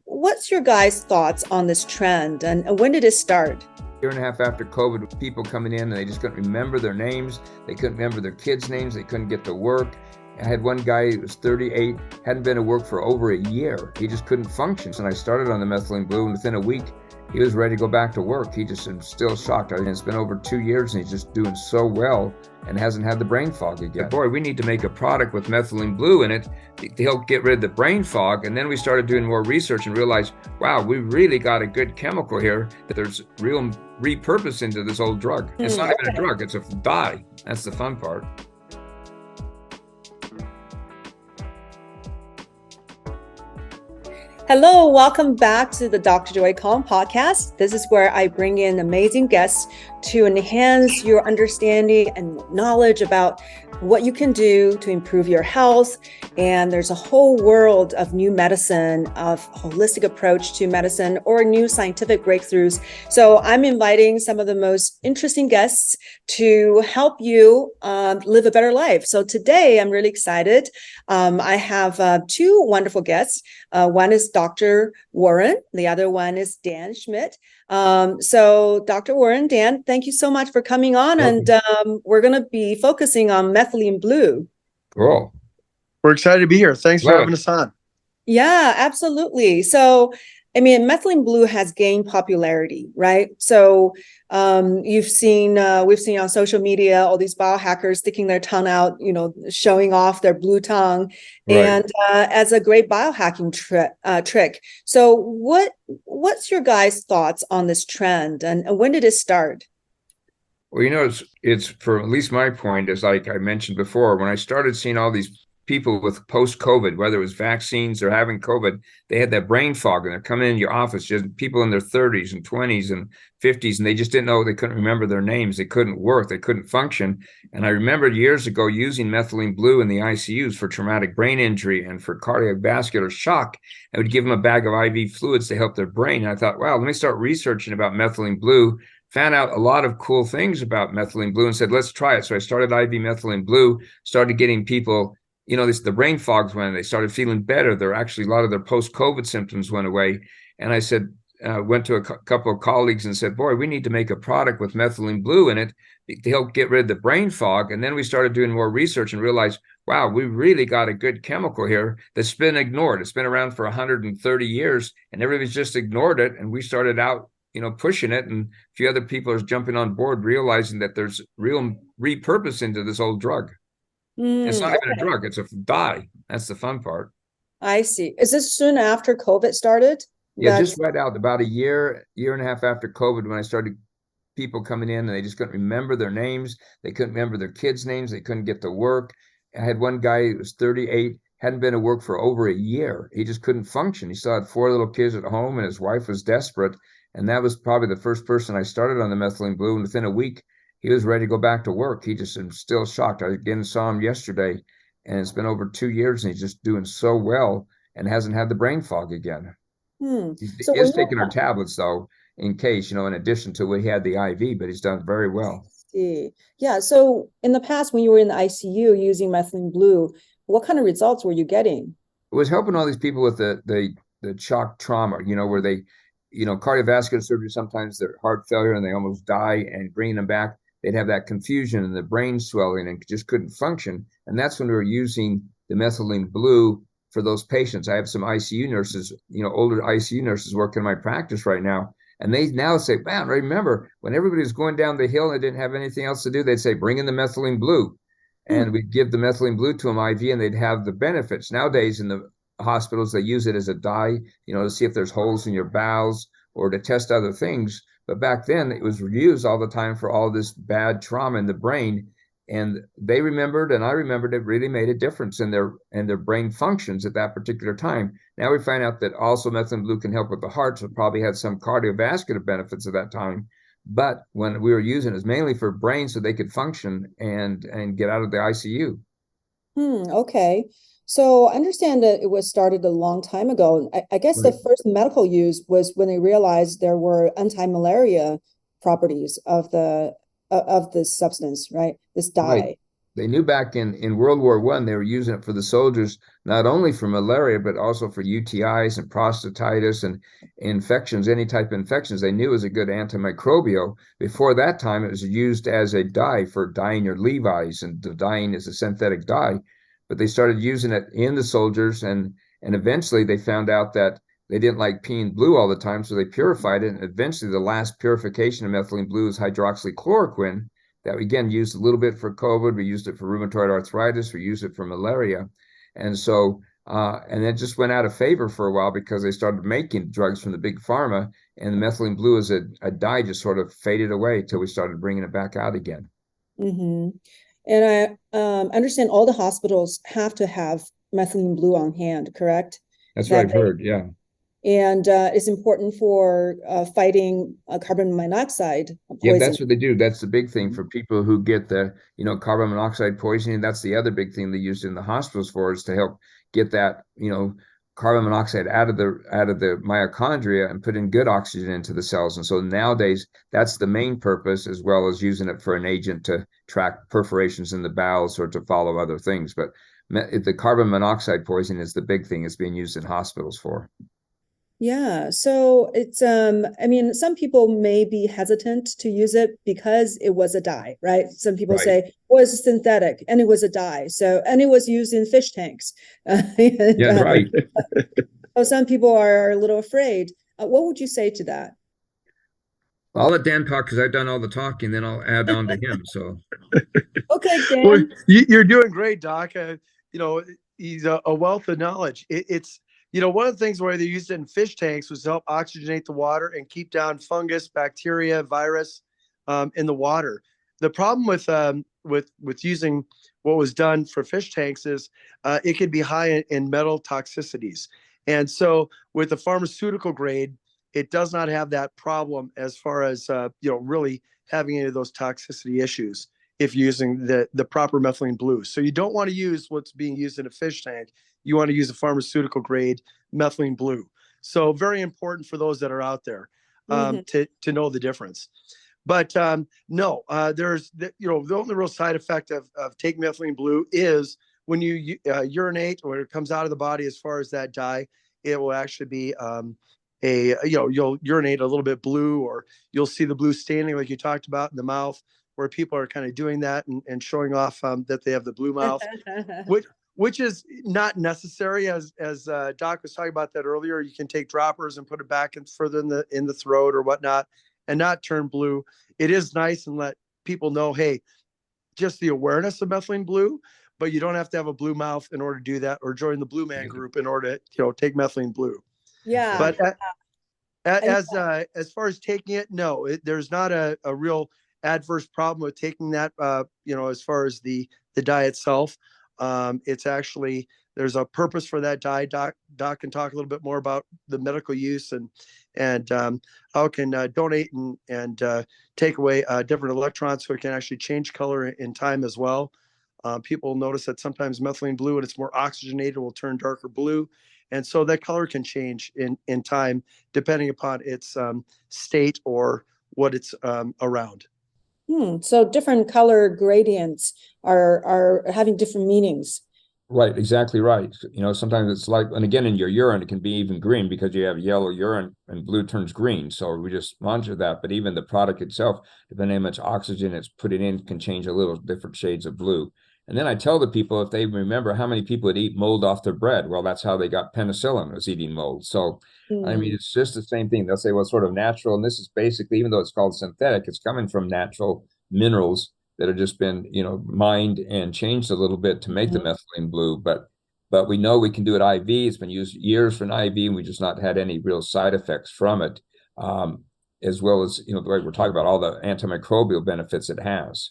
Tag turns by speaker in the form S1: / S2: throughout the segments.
S1: what's your guys' thoughts on this trend and when did it start?
S2: Year and a half after COVID, with people coming in and they just couldn't remember their names. They couldn't remember their kids' names. They couldn't get to work. I had one guy who was 38, hadn't been to work for over a year. He just couldn't function. And I started on the Methylene Blue, and within a week, he was ready to go back to work. He just is still shocked. It's been over 2 years, and he's just doing so well and hasn't had the brain fog again. Boy, we need to make a product with Methylene Blue in it to help get rid of the brain fog. And then we started doing more research and realized, wow, we really got a good chemical here, that there's real repurpose into this old drug. It's not even a drug, it's a dye. That's the fun part.
S1: Hello, welcome back to the Dr. Joy Calm podcast. This is where I bring in amazing guests to enhance your understanding and knowledge about what you can do to improve your health. And there's a whole world of new medicine, of holistic approach to medicine, or new scientific breakthroughs. So I'm inviting some of the most interesting guests to help you live a better life. So today I'm really excited. I have two wonderful guests. One is Dr. Warren. The other one is Dan Schmidt. So Dr. Warren, Dan, thank you so much for coming on.
S2: Welcome.
S1: And we're going to be focusing on Methylene Blue.
S2: Cool.
S3: We're excited to be here. Thanks for having us on.
S1: Yeah, absolutely. So, I mean, Methylene Blue has gained popularity, right? So we've seen on social media, all these biohackers sticking their tongue out, showing off their blue tongue,
S2: Right.
S1: and as a great biohacking trick. So what's your guys' thoughts on this trend and when did it start?
S2: Well, it's for at least my point, is like I mentioned before, when I started seeing all these people with post-COVID, whether it was vaccines or having COVID, they had that brain fog, and they're coming in your office, just people in their 30s and 20s and 50s, and they just didn't know, they couldn't remember their names, they couldn't work, they couldn't function. And I remembered years ago using Methylene Blue in the ICUs for traumatic brain injury and for cardiovascular shock. I would give them a bag of IV fluids to help their brain. And I thought, wow, let me start researching about Methylene Blue. Found out a lot of cool things about Methylene Blue and said, let's try it. So I started IV Methylene Blue, started getting people, the brain fogs went, they started feeling better. They're actually, a lot of their post-COVID symptoms went away. And I said, went to a couple of colleagues and said, boy, we need to make a product with Methylene Blue in it to help get rid of the brain fog. And then we started doing more research and realized, wow, we really got a good chemical here that's been ignored. It's been around for 130 years and everybody's just ignored it. And we started out, pushing it, and a few other people are jumping on board, realizing that there's real repurpose into this old drug. It's not even a drug, it's a dye. That's the fun part.
S1: I see. Is this soon after COVID started?
S2: Yeah, just right out, about a year and a half after COVID, when I started people coming in and they just couldn't remember their names. They couldn't remember their kids' names. They couldn't get to work. I had one guy who was 38, hadn't been to work for over a year. He just couldn't function. He still had 4 little kids at home, and his wife was desperate. And that was probably the first person I started on the Methylene Blue. And within a week, he was ready to go back to work. He just is still shocked. I again saw him yesterday, and it's been over 2 years, and he's just doing so well and hasn't had the brain fog again. He is taking our tablets, though, in case, in addition to what he had the IV, but he's done very well.
S1: See. Yeah. So in the past, when you were in the ICU using Methylene Blue, what kind of results were you getting?
S2: It was helping all these people with the shock trauma, where they, cardiovascular surgery, sometimes their heart failure and they almost die, and bringing them back, they'd have that confusion and the brain swelling and just couldn't function. And that's when we were using the Methylene Blue for those patients. I have some ICU nurses, older ICU nurses working in my practice right now. And they now say, man, remember when everybody was going down the hill and they didn't have anything else to do, they'd say, bring in the Methylene Blue. And we'd give the Methylene Blue to them IV, and they'd have the benefits. Nowadays in the hospitals, they use it as a dye, to see if there's holes in your bowels or to test other things. But back then it was used all the time for all this bad trauma in the brain. And they remembered, and I remembered, it really made a difference in their brain functions at that particular time. Now we find out that also Methylene Blue can help with the heart, so it probably had some cardiovascular benefits at that time. But when we were using it, it was mainly for brain, so they could function and get out of the ICU.
S1: Okay. So I understand that it was started a long time ago. I guess
S2: Right.
S1: the first medical use was when they realized there were anti-malaria properties of this substance, right? This dye.
S2: Right. They knew back in World War I they were using it for the soldiers, not only for malaria, but also for UTIs and prostatitis and infections, any type of infections. They knew it was a good antimicrobial. Before that time, it was used as a dye for dyeing your Levi's, and the dyeing is a synthetic dye. But they started using it in the soldiers, and eventually they found out that they didn't like peeing blue all the time, so they purified it. And eventually, the last purification of methylene blue is hydroxychloroquine that we again used a little bit for COVID. We used it for rheumatoid arthritis. We used it for malaria. And so, and it just went out of favor for a while because they started making drugs from the big pharma, and the methylene blue as a dye just sort of faded away till we started bringing it back out again.
S1: Mm-hmm. And I understand all the hospitals have to have methylene blue on hand, correct?
S2: That's what I've heard, yeah.
S1: And it's important for fighting carbon monoxide poisoning.
S2: Yeah, that's what they do. That's the big thing for people who get the, carbon monoxide poisoning. That's the other big thing they used in the hospitals for, is to help get that, carbon monoxide out of the mitochondria and put in good oxygen into the cells. And so nowadays, that's the main purpose, as well as using it for an agent to track perforations in the bowels or to follow other things. But the carbon monoxide poisoning is the big thing it's being used in hospitals for.
S1: Yeah, so it's I mean, some people may be hesitant to use it because it was a dye, right? Some people say, well, it's synthetic and it was a dye. And it was used in fish tanks.
S2: Yeah, right.
S1: So some people are a little afraid. What would you say to that?
S2: I'll let Dan talk because I've done all the talking, then I'll add on to him. So
S1: okay, Dan.
S3: Well, you're doing great, Doc. He's a wealth of knowledge. It's one of the things where they used it in fish tanks was to help oxygenate the water and keep down fungus, bacteria, virus in the water. The problem with using what was done for fish tanks is it could be high in metal toxicities. And so with the pharmaceutical grade, it does not have that problem as far as really having any of those toxicity issues if you're using the proper methylene blue. So you don't want to use what's being used in a fish tank. You want to use a pharmaceutical grade methylene blue. So very important for those that are out there to know the difference. But no, there's the only real side effect of taking methylene blue is when you urinate or it comes out of the body. As far as that dye, it will actually be you'll urinate a little bit blue, or you'll see the blue staining like you talked about in the mouth, where people are kind of doing that and showing off that they have the blue mouth, which is not necessary. As Doc was talking about that earlier, you can take droppers and put it back and further in the throat or whatnot and not turn blue. It is nice and let people know, hey, just the awareness of methylene blue, but you don't have to have a blue mouth in order to do that, or join the Blue Man group in order to take methylene blue.
S1: Yeah.
S3: But as far as taking it, no, there's not a real adverse problem with taking that. As far as the dye itself, it's actually, there's a purpose for that dye. Doc can talk a little bit more about the medical use and how it can donate and take away different electrons, so it can actually change color in time as well. People notice that sometimes methylene blue, when it's more oxygenated, will turn darker blue. And so that color can change in time depending upon its state or what it's around.
S1: So different color gradients are having different meanings.
S2: Right, exactly right. Sometimes it's like, and again, in your urine, it can be even green because you have yellow urine and blue turns green. So we just monitor that. But even the product itself, depending on how much oxygen it's putting in, can change a little different shades of blue. And then I tell the people, if they remember how many people would eat mold off their bread, well, that's how they got penicillin, was eating mold. So, I mean, it's just the same thing. They'll say, well, it's sort of natural. And this is basically, even though it's called synthetic, it's coming from natural minerals that have just been, mined and changed a little bit to make the methylene blue. But we know we can do it IV. It's been used years for an IV, and we just not had any real side effects from it, as well as, the way we're talking about all the antimicrobial benefits it has.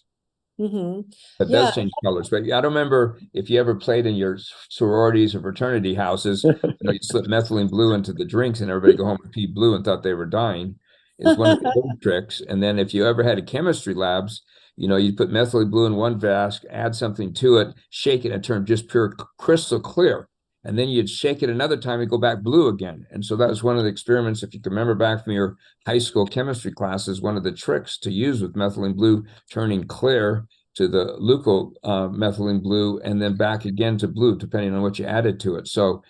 S2: It does change colors. But I don't remember if you ever played in your sororities or fraternity houses, you slip methylene blue into the drinks and everybody go home and pee blue and thought they were dying. Is one of the old tricks. And then if you ever had a chemistry labs, you put methylene blue in one flask, add something to it, shake it, and turn just pure crystal clear. And then you'd shake it another time and go back blue again. And so that was one of the experiments, if you can remember back from your high school chemistry classes, one of the tricks to use with methylene blue turning clear the leuco methylene blue, and then back again to blue, depending on what you added to it. So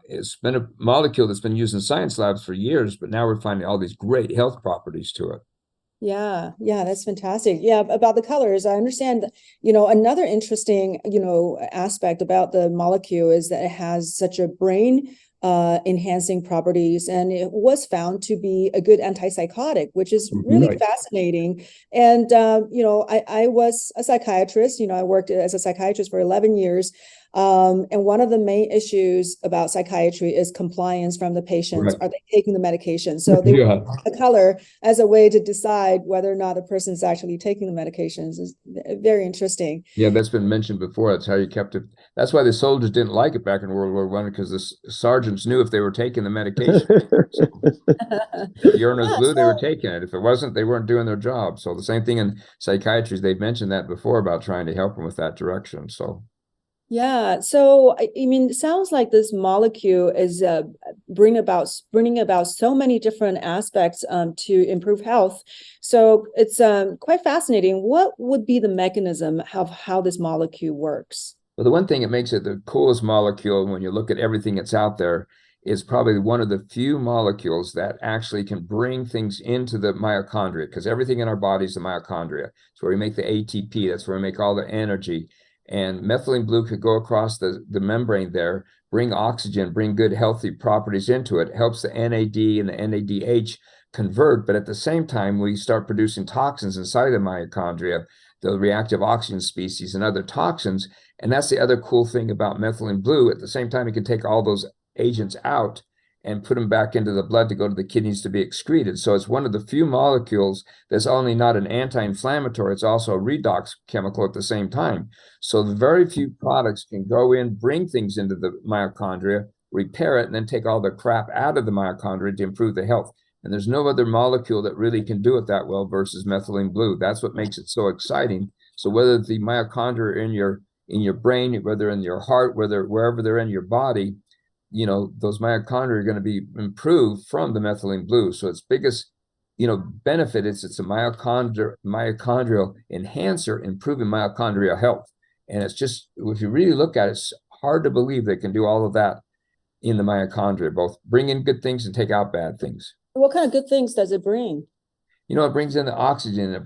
S2: it's been a molecule that's been used in science labs for years, but now we're finding all these great health properties to it.
S1: Yeah, yeah, that's fantastic. Yeah, about the colors, I understand, another interesting, aspect about the molecule is that it has such a brain enhancing properties, and it was found to be a good antipsychotic, which is really
S2: Right.
S1: fascinating. And I was a psychiatrist. I worked as a psychiatrist for 11 years. And one of the main issues about psychiatry is compliance from the patients.
S2: Right.
S1: Are they taking the medication? So they
S2: Yeah.
S1: the color as a way to decide whether or not the person is actually taking the medications is very interesting.
S2: Yeah, that's been mentioned before. That's how you kept it. That's why the soldiers didn't like it back in World War I, because the sergeants knew if they were taking the medication. So if the urine was blue, they were taking it. If it wasn't, they weren't doing their job. So the same thing in psychiatry. They've mentioned that before about trying to help them with that direction. So
S1: yeah, so I mean, it sounds like this molecule is bringing about so many different aspects to improve health. So it's quite fascinating. What would be the mechanism of how this molecule works?
S2: Well, the one thing that makes it the coolest molecule when you look at everything that's out there is probably one of the few molecules that actually can bring things into the mitochondria, because everything in our body is the mitochondria. It's where we make the ATP. That's where we make all the energy. And methylene blue could go across the membrane there, bring oxygen, bring good healthy properties into it, helps the NAD and the NADH convert. But at the same time, we start producing toxins inside the mitochondria, the reactive oxygen species and other toxins. And that's the other cool thing about methylene blue. At the same time, it can take all those agents out and put them back into the blood to go to the kidneys to be excreted. So it's one of the few molecules that's only not an anti-inflammatory, it's also a redox chemical at the same time. So the very few products can go in, bring things into the mitochondria, repair it, and then take all the crap out of the mitochondria to improve the health. And there's no other molecule that really can do it that well versus methylene blue. That's what makes it so exciting. So whether the mitochondria are in your brain, whether in your heart, wherever they're in your body, those mitochondria are going to be improved from the methylene blue. So its biggest, benefit is it's a mitochondrial enhancer, improving mitochondrial health. And it's just, if you really look at it, it's hard to believe they can do all of that in the mitochondria, both bring in good things and take out bad things.
S1: What kind of good things does it bring?
S2: It brings in the oxygen, it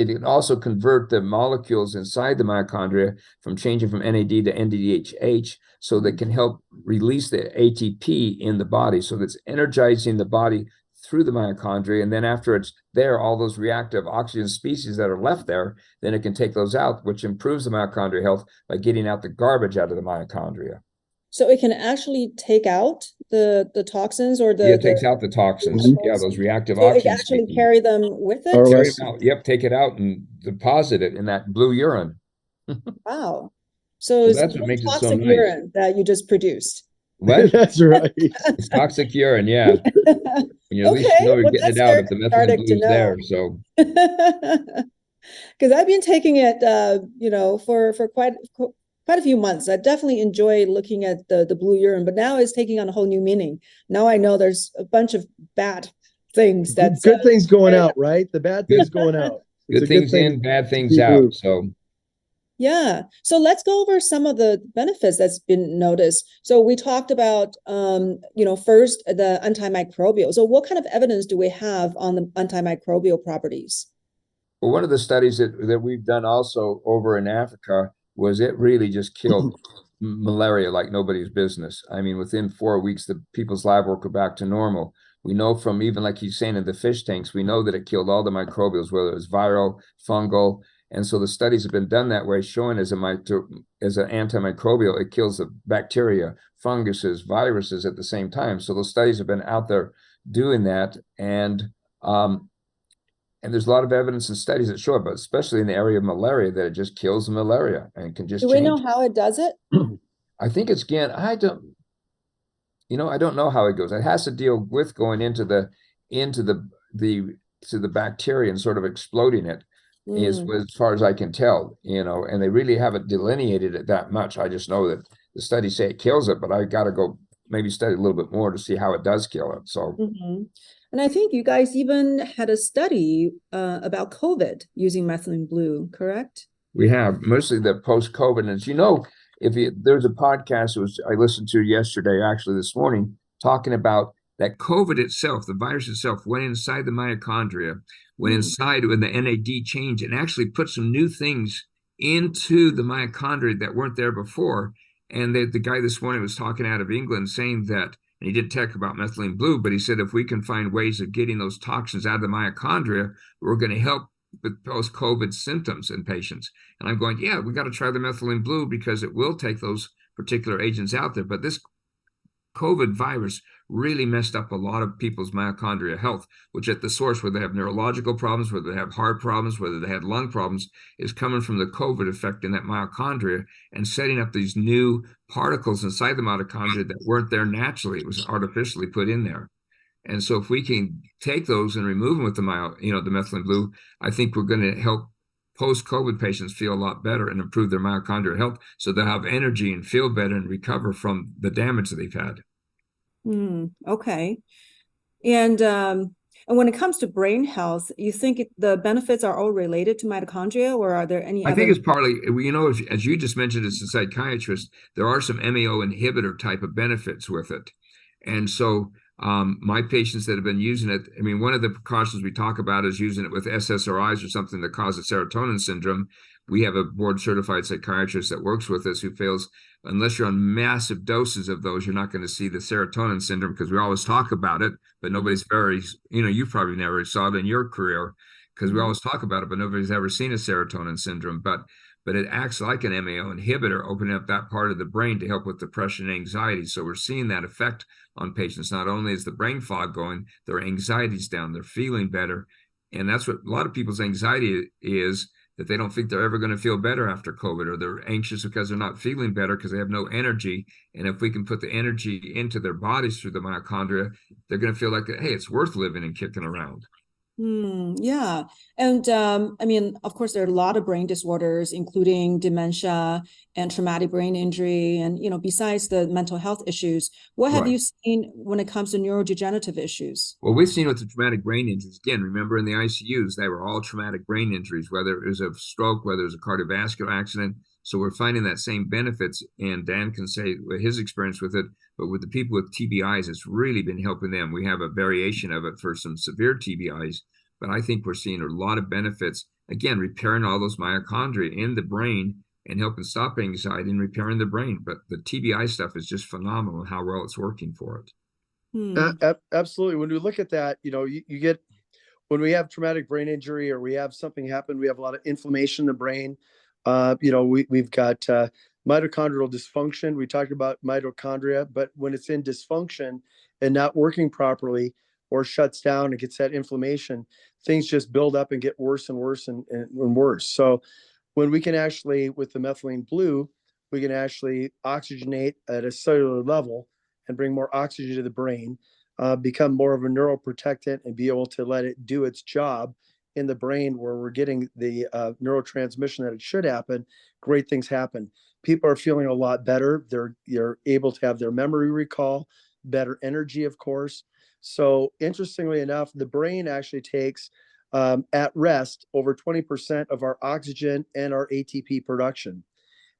S2: can also convert the molecules inside the mitochondria from changing from NAD to NADH, so that can help release the ATP in the body. So that's energizing the body through the mitochondria. And then after it's there, all those reactive oxygen species that are left there, then it can take those out, which improves the mitochondrial health by getting out the garbage out of the mitochondria.
S1: So it can actually take out the toxins or
S2: it takes out the toxins. Yeah, those reactive
S1: so
S2: oxygen
S1: it actually
S2: species.
S1: carry them with it?
S2: Carry them out. Yep, take it out and deposit it in that blue urine.
S1: Wow. So it's
S2: that's what makes it so
S1: toxic
S2: nice.
S1: urine that you just produced.
S2: What?
S3: That's right.
S2: It's toxic urine, yeah. And you at least you're getting it out if the methylene blue is there. So
S1: because I've been taking it for quite a few months. I definitely enjoy looking at the blue urine, but now it's taking on a whole new meaning. Now I know there's a bunch of bad things. That's
S3: good things going out, right? The bad things going out.
S2: Good things in, bad things out. So
S1: yeah. So let's go over some of the benefits that's been noticed. So we talked about, first the antimicrobial. So what kind of evidence do we have on the antimicrobial properties?
S2: Well, one of the studies that we've done also over in Africa was it really just killed malaria like nobody's business. I mean, within 4 weeks, the people's lab work were back to normal. We know from even like he's saying in the fish tanks, we know that it killed all the microbials, whether it was viral, fungal. And so the studies have been done that way, showing as an antimicrobial, it kills the bacteria, funguses, viruses at the same time. So those studies have been out there doing that. And there's a lot of evidence and studies that show it, but especially in the area of malaria, that it just kills the malaria and can just
S1: Do we know how it does it?
S2: I think it's, again, I don't know how it goes. It has to deal with going into the bacteria and sort of exploding it. Is as far as I can tell, and they really haven't delineated it that much. I just know that the studies say it kills it, but I got to go maybe study a little bit more to see how it does kill it. So,
S1: and I think you guys even had a study about COVID using methylene blue, correct?
S2: we have mostly the post-COVID. And as you know, there's a podcast I listened to yesterday, actually this morning, talking about that COVID itself, the virus itself, went inside the mitochondria, went inside when the NAD changed and actually put some new things into the mitochondria that weren't there before. And the guy this morning was talking out of England saying that, and he did talk about methylene blue, but he said if we can find ways of getting those toxins out of the mitochondria, we're going to help with post-COVID symptoms in patients. And I'm going, yeah, we got to try the methylene blue because it will take those particular agents out there. But this COVID virus really messed up a lot of people's mitochondria health, which at the source, whether they have neurological problems, whether they have heart problems, whether they had lung problems, is coming from the COVID effect in that mitochondria and setting up these new particles inside the mitochondria that weren't there naturally. It was artificially put in there. And so if we can take those and remove them with the methylene blue, I think we're going to help post-COVID patients feel a lot better and improve their mitochondrial health so they'll have energy and feel better and recover from the damage that they've had.
S1: Okay. And when it comes to brain health, you think the benefits are all related to mitochondria, or are there any
S2: I think it's partly, as you just mentioned as a psychiatrist, there are some MAO inhibitor type of benefits with it. And so my patients that have been using it, I mean, one of the precautions we talk about is using it with SSRIs or something that causes serotonin syndrome. We have a board certified psychiatrist that works with us who feels unless you're on massive doses of those, you're not going to see the serotonin syndrome because we always talk about it, but nobody's you probably never saw it in your career because we always talk about it, but nobody's ever seen a serotonin syndrome. But it acts like an MAO inhibitor, opening up that part of the brain to help with depression and anxiety. So we're seeing that effect on patients. Not only is the brain fog going, their anxiety's down, they're feeling better. And that's what a lot of people's anxiety is, that they don't think they're ever going to feel better after COVID, or they're anxious because they're not feeling better because they have no energy. And if we can put the energy into their bodies through the mitochondria, they're going to feel like, hey, it's worth living and kicking around.
S1: Yeah. And I mean, of course, there are a lot of brain disorders, including dementia and traumatic brain injury. And, besides the mental health issues, what have you seen when it comes to neurodegenerative issues?
S2: Well, we've seen with the traumatic brain injuries, again, remember in the ICUs, they were all traumatic brain injuries, whether it was a stroke, whether it was a cardiovascular accident. So we're finding that same benefits, and Dan can say his experience with it, but with the people with TBIs, it's really been helping them. We have a variation of it for some severe TBIs, but I think we're seeing a lot of benefits, again, repairing all those mitochondria in the brain and helping stop anxiety and repairing the brain. But the TBI stuff is just phenomenal how well it's working for it.
S3: Absolutely. When we look at that, you get, when we have traumatic brain injury or we have something happen, we have a lot of inflammation in the brain. We've got mitochondrial dysfunction. We talked about mitochondria, but when it's in dysfunction and not working properly or shuts down and gets that inflammation, things just build up and get worse and worse and worse. So when we can actually, with the methylene blue, we can actually oxygenate at a cellular level and bring more oxygen to the brain, become more of a neuroprotectant and be able to let it do its job in the brain where we're getting the neurotransmission that it should happen, great things happen. People are feeling a lot better. They're able to have their memory recall, better energy, of course. So interestingly enough, the brain actually takes at rest over 20% of our oxygen and our ATP production.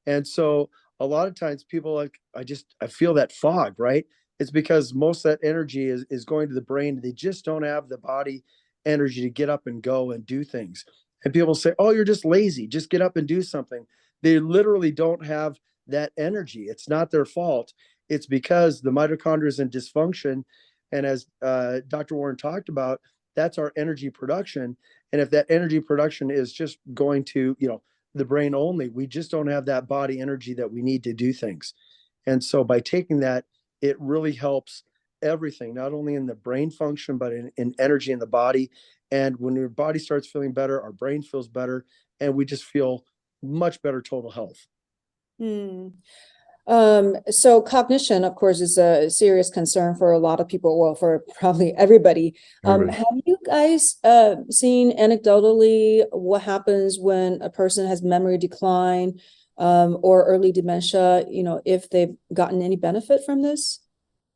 S3: And so a lot of times people like, I feel that fog, right? It's because most of that energy is going to the brain. They just don't have the body energy to get up and go and do things. And people say, oh, you're just lazy, just get up and do something. They literally don't have that energy. It's not their fault. It's because the mitochondria is in dysfunction. And as Dr. Warren talked about, that's our energy production. And if that energy production is just going to, the brain only, we just don't have that body energy that we need to do things. And so by taking that, it really helps everything, not only in the brain function, but in energy in the body. And when your body starts feeling better, our brain feels better, and we just feel much better total health.
S1: So cognition, of course, is a serious concern for a lot of people, well, for probably everybody. Have you guys seen anecdotally what happens when a person has memory decline or early dementia, if they've gotten any benefit from this?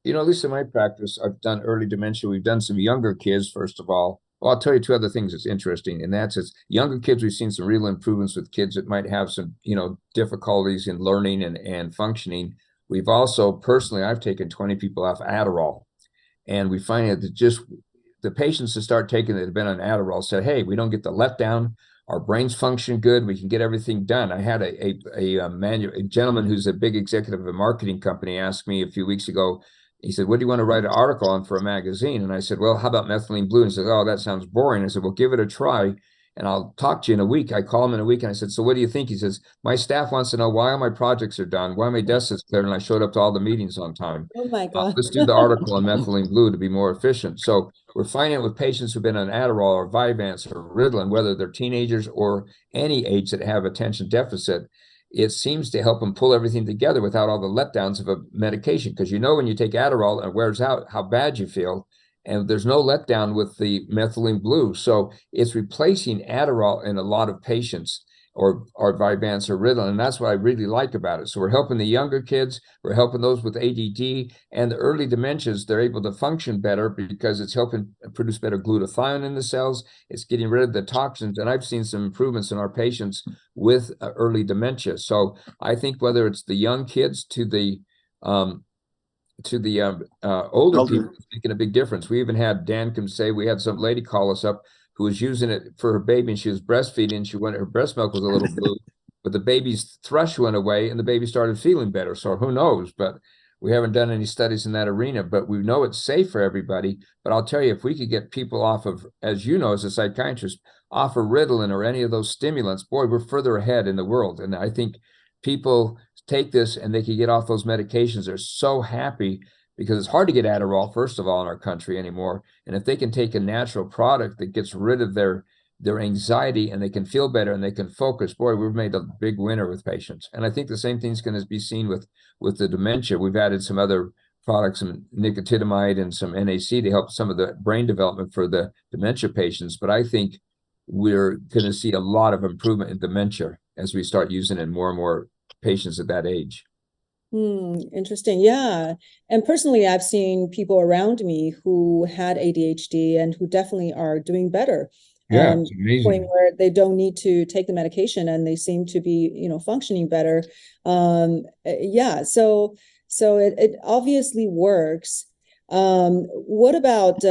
S2: At least in my practice, I've done early dementia. We've done some younger kids, first of all. Well, I'll tell you two other things that's interesting, and that's it's younger kids. We've seen some real improvements with kids that might have some, difficulties in learning and functioning. We've also, personally, I've taken 20 people off Adderall, and we find that just the patients that start taking that have been on Adderall said, "Hey, we don't get the letdown. Our brains function good. We can get everything done." I had a gentleman who's a big executive of a marketing company ask me a few weeks ago. He said, "What do you want to write an article on for a magazine?" And I said, "Well, how about methylene blue?" And he said, "Oh, that sounds boring." I said, "Well, give it a try, and I'll talk to you in a week." I call him in a week, and I said, "So what do you think?" He says, "My staff wants to know why all my projects are done, why my desk is cleared, and I showed up to all the meetings on time.
S1: Oh my God.
S2: Let's do the article on methylene blue to be more efficient." So we're finding it with patients who've been on Adderall or Vyvanse or Ritalin, whether they're teenagers or any age that have attention deficit, it seems to help them pull everything together without all the letdowns of a medication. Because when you take Adderall and it wears out, how bad you feel. And there's no letdown with the methylene blue. So it's replacing Adderall in a lot of patients or Vyvanse or Ritalin. And that's what I really like about it. So we're helping the younger kids, we're helping those with ADD and the early dementias. They're able to function better because it's helping produce better glutathione in the cells. It's getting rid of the toxins. And I've seen some improvements in our patients with early dementia. So I think whether it's the young kids to the older people, it's making a big difference. We even had, Dan can say, we had some lady call us up who was using it for her baby, and she was breastfeeding. Her breast milk was a little blue, but the baby's thrush went away and the baby started feeling better. So who knows? But we haven't done any studies in that arena, but we know it's safe for everybody. But I'll tell you, if we could get people off of, as you know, as a psychiatrist, off of Ritalin or any of those stimulants, boy, we're further ahead in the world. And I think people take this and they can get off those medications. They're so happy because it's hard to get Adderall, first of all, in our country anymore. And if they can take a natural product that gets rid of their anxiety and they can feel better and they can focus, boy, we've made a big winner with patients. And I think the same thing's going to be seen with the dementia. We've added some other products, some nicotinamide and some NAC to help some of the brain development for the dementia patients. But I think we're going to see a lot of improvement in dementia as we start using it in more and more patients at that age.
S1: Interesting. Yeah. And personally, I've seen people around me who had ADHD and who definitely are doing better.
S2: Yeah, it's
S1: Point
S2: amazing.
S1: where they don't need to take the medication and they seem to be, functioning better. Yeah. So it obviously works. What about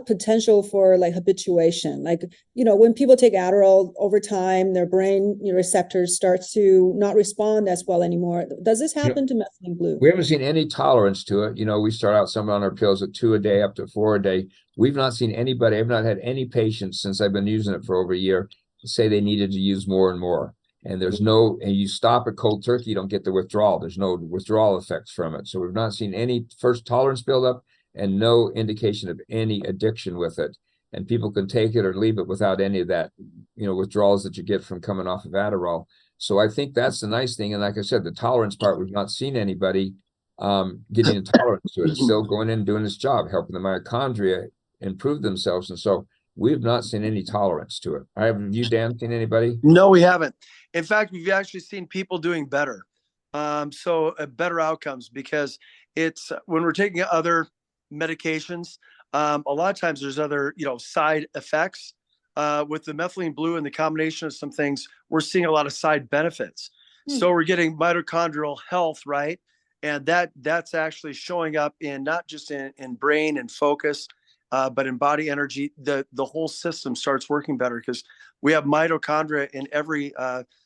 S1: potential for like habituation? Like, when people take Adderall over time, their brain receptors start to not respond as well anymore. Does this
S2: You know,
S1: happen to methylene blue?
S2: we haven't seen any tolerance to it. We start out some on our pills at 2 a day up to 4 a day. We've not seen anybody, I've not had any patients since I've been using it for over a year say they needed to use more and more. And and you stop at cold turkey, you don't get the withdrawal. There's no withdrawal effects from it. So we've not seen any first tolerance buildup and no indication of any addiction with it. And people can take it or leave it without any of that, withdrawals that you get from coming off of Adderall. So I think that's the nice thing. And like I said, the tolerance part, we've not seen anybody getting intolerant to it. It's still going in and doing its job, helping the mitochondria improve themselves. And so we've not seen any tolerance to it. Have you, Dan, seen anybody?
S3: No, we haven't. In fact, we've actually seen people doing better. Better outcomes, because it's when we're taking other medications, a lot of times there's other, side effects. With the methylene blue and the combination of some things, we're seeing a lot of side benefits. So we're getting mitochondrial health, right? And that's actually showing up in not just in brain and focus, but in body energy. The whole system starts working better because we have mitochondria in every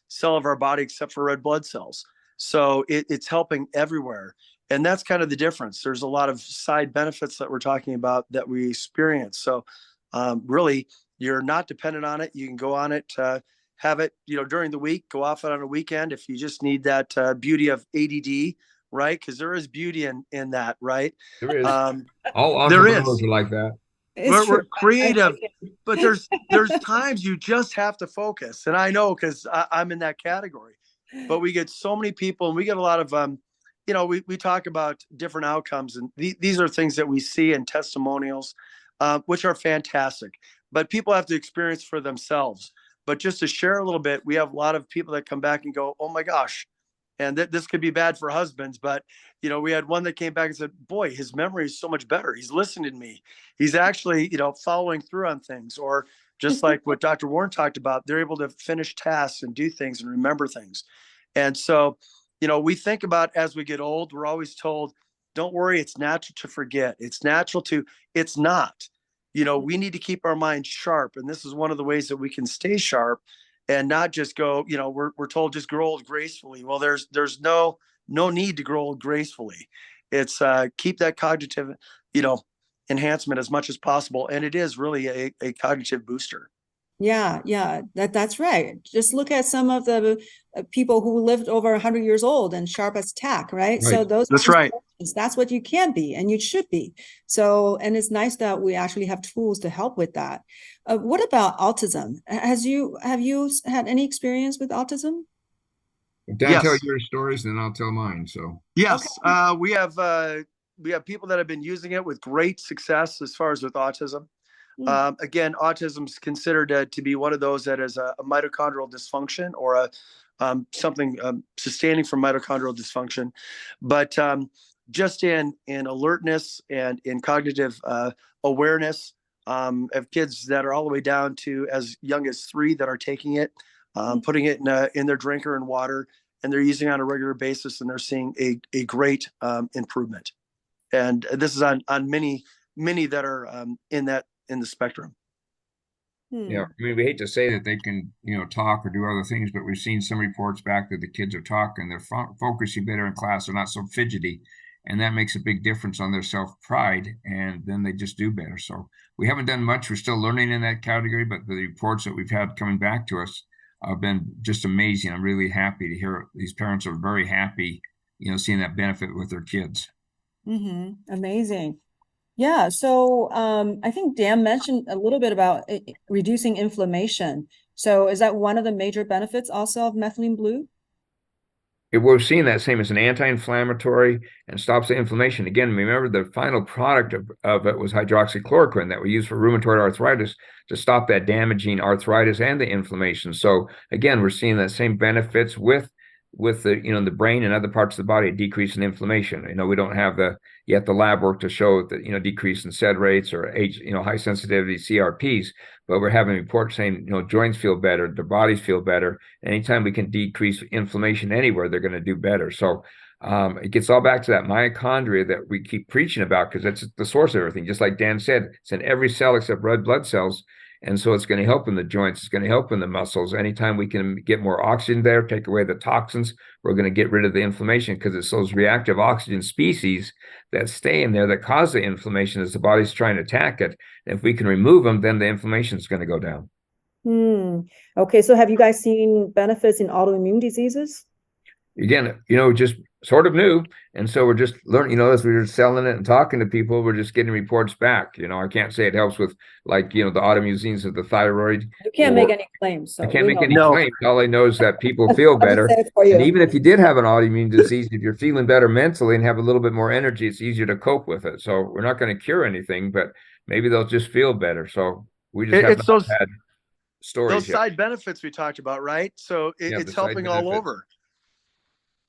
S3: cell of our body except for red blood cells. So it's helping everywhere. And that's kind of the difference. There's a lot of side benefits that we're talking about that we experience. So really, you're not dependent on it. You can go on it, have it, during the week, go off it on a weekend if you just need that beauty of ADD, right? Because there is beauty in that, right?
S2: There is. All
S3: There
S2: entrepreneurs
S3: is.
S2: are like that.
S1: It's true.
S3: We're creative, but there's times you just have to focus. And I know because I'm in that category. But we get so many people, and we get a lot of we talk about different outcomes, and these are things that we see in testimonials, which are fantastic. But people have to experience for themselves. But just to share a little bit, we have a lot of people that come back and go, "Oh my gosh, And this could be bad for husbands, but we had one that came back and said, boy, his memory is so much better. He's listening to me. He's actually, following through on things. Or just like what Dr. Warren talked about, they're able to finish tasks and do things and remember things. And so, we think about as we get old, we're always told, don't worry, it's natural to forget. It's not. We need to keep our mind sharp. And this is one of the ways that we can stay sharp and not just go, we're told just grow old gracefully. Well, there's no need to grow old gracefully. It's keep that cognitive, enhancement as much as possible. And it is really a cognitive booster.
S1: Yeah, that's right. Just look at some of the people who lived over 100 years old and sharp as tack, right? So
S3: that's right.
S1: That's what you can be and you should be. So, and it's nice that we actually have tools to help with that. What about autism? Have you had any experience with autism?
S2: Dan,
S3: Yes.
S2: tell your stories, and then I'll tell mine. So
S3: yes, okay. We have people that have been using it with great success as far as with autism. Again, autism is considered to be one of those that is a mitochondrial dysfunction or something sustaining from mitochondrial dysfunction. But just in alertness and in cognitive awareness of kids that are all the way down to as young as 3 that are taking it, putting it in their drinker and water, and they're using it on a regular basis, and they're seeing a great improvement. And this is on many that are in the spectrum.
S2: Yeah, I mean, we hate to say that they can, talk or do other things, but we've seen some reports back that the kids are talking, they're focusing better in class, they're not so fidgety, and that makes a big difference on their self-pride, and then they just do better. So we haven't done much. We're still learning in that category, but the reports that we've had coming back to us have been just amazing. I'm really happy to hear these parents are very happy, seeing that benefit with their kids.
S1: Amazing. Yeah, so I think Dan mentioned a little bit about reducing inflammation. So is that one of the major benefits also of methylene blue?
S2: We're seeing that same as an anti-inflammatory and stops the inflammation. Again, remember the final product of it was hydroxychloroquine that we use for rheumatoid arthritis to stop that damaging arthritis and the inflammation. So again, we're seeing that same benefits with the the brain and other parts of the body, a decrease in inflammation. We don't have yet the lab work to show that decrease in SED rates or high sensitivity CRPs, but we're having reports saying joints feel better, their bodies feel better. Anytime we can decrease inflammation anywhere, they're going to do better. So it gets all back to that mitochondria that we keep preaching about, because that's the source of everything. Just like Dan said, it's in every cell except red blood cells. And so it's going to help in the joints. It's going to help in the muscles. Anytime we can get more oxygen there, take away the toxins, we're going to get rid of the inflammation, because it's those reactive oxygen species that stay in there that cause the inflammation as the body's trying to attack it. And if we can remove them, then the inflammation is going to go down.
S1: Okay, so have you guys seen benefits in autoimmune diseases?
S2: Again, just sort of new. And so we're just learning, as we're selling it and talking to people, we're just getting reports back. I can't say it helps with the autoimmune disease of the thyroid.
S1: You can't make any claims. So
S2: I can't make any claims. All I know is that people feel better. And even if you did have an autoimmune disease, if you're feeling better mentally and have a little bit more energy, it's easier to cope with it. So we're not going to cure anything, but maybe they'll just feel better. So we just have not had stories
S3: those side benefits we talked about, right? So it's helping all over.